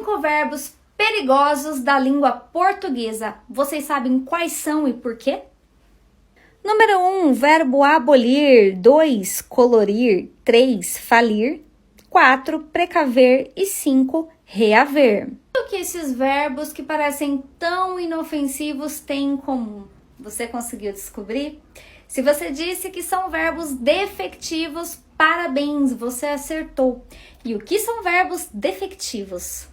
5 verbos perigosos da língua portuguesa. Vocês sabem quais são e por quê? Número 1, verbo abolir. 2, colorir. 3, falir. 4, precaver. E 5, reaver. O que esses verbos que parecem tão inofensivos têm em comum? Você conseguiu descobrir? Se você disse que são verbos defectivos, parabéns, você acertou. E o que são verbos defectivos?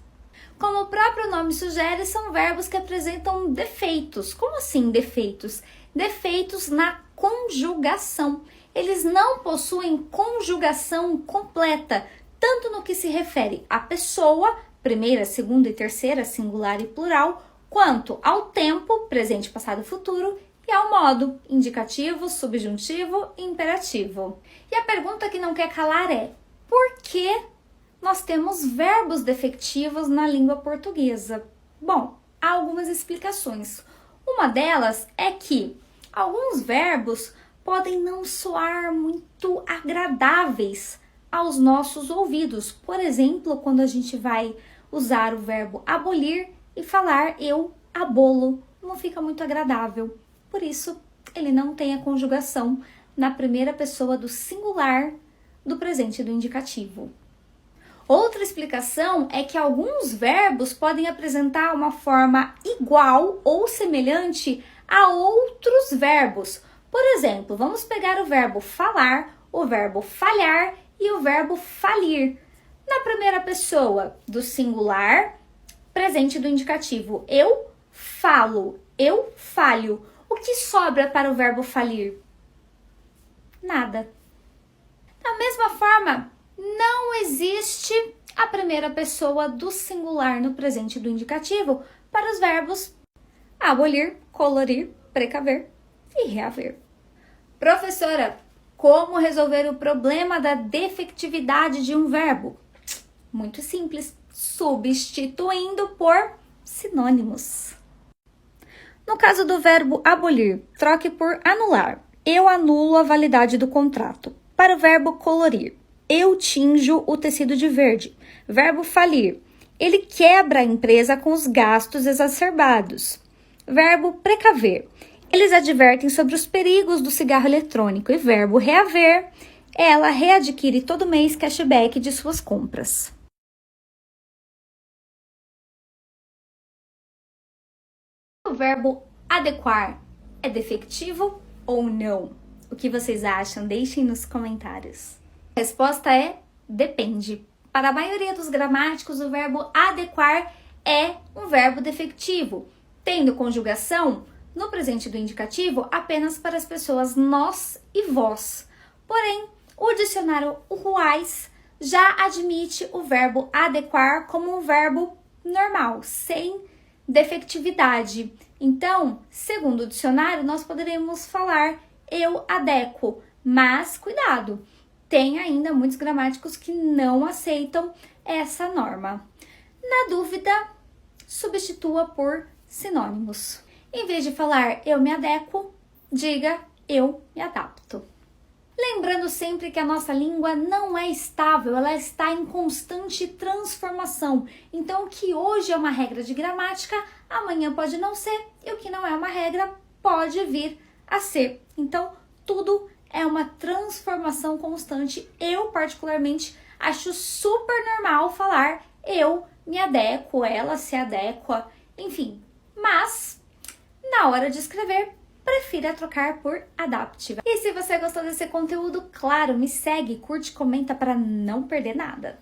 Como o próprio nome sugere, são verbos que apresentam defeitos. Como assim defeitos? Defeitos na conjugação. Eles não possuem conjugação completa, tanto no que se refere à pessoa, primeira, segunda e terceira, singular e plural, quanto ao tempo, presente, passado e futuro, e ao modo, indicativo, subjuntivo e imperativo. E a pergunta que não quer calar é: por que nós temos verbos defectivos na língua portuguesa? Bom, há algumas explicações. Uma delas é que alguns verbos podem não soar muito agradáveis aos nossos ouvidos. Por exemplo, quando a gente vai usar o verbo abolir e falar eu abolo, não fica muito agradável. Por isso, ele não tem a conjugação na primeira pessoa do singular do presente do indicativo. Outra explicação é que alguns verbos podem apresentar uma forma igual ou semelhante a outros verbos. Por exemplo, vamos pegar o verbo falar, o verbo falhar e o verbo falir. Na primeira pessoa do singular, presente do indicativo, eu falo, eu falho. O que sobra para o verbo falir? Nada. Da mesma forma, não existe a primeira pessoa do singular no presente do indicativo para os verbos abolir, colorir, precaver e reaver. Professora, como resolver o problema da defectividade de um verbo? Muito simples, substituindo por sinônimos. No caso do verbo abolir, troque por anular. Eu anulo a validade do contrato. Para o verbo colorir, eu tinjo o tecido de verde. Verbo falir, ele quebra a empresa com os gastos exacerbados. Verbo precaver, eles advertem sobre os perigos do cigarro eletrônico. E verbo reaver, ela readquire todo mês cashback de suas compras. O verbo adequar é defectivo ou não? O que vocês acham? Deixem nos comentários. A resposta é depende. Para a maioria dos gramáticos, o verbo adequar é um verbo defectivo, tendo conjugação no presente do indicativo apenas para as pessoas nós e vós. Porém, o dicionário Wise já admite o verbo adequar como um verbo normal, sem defectividade. Então, segundo o dicionário, nós poderemos falar eu adequo, mas cuidado, tem ainda muitos gramáticos que não aceitam essa norma. Na dúvida, substitua por sinônimos. Em vez de falar eu me adequo, diga eu me adapto. Lembrando sempre que a nossa língua não é estável, ela está em constante transformação. Então, o que hoje é uma regra de gramática, amanhã pode não ser, e o que não é uma regra pode vir a ser. Então, tudo é uma transformação constante. Eu, particularmente, acho super normal falar eu me adequo, ela se adequa, enfim. Mas, na hora de escrever, prefira trocar por adaptive. E se você gostou desse conteúdo, claro, me segue, curte, comenta para não perder nada.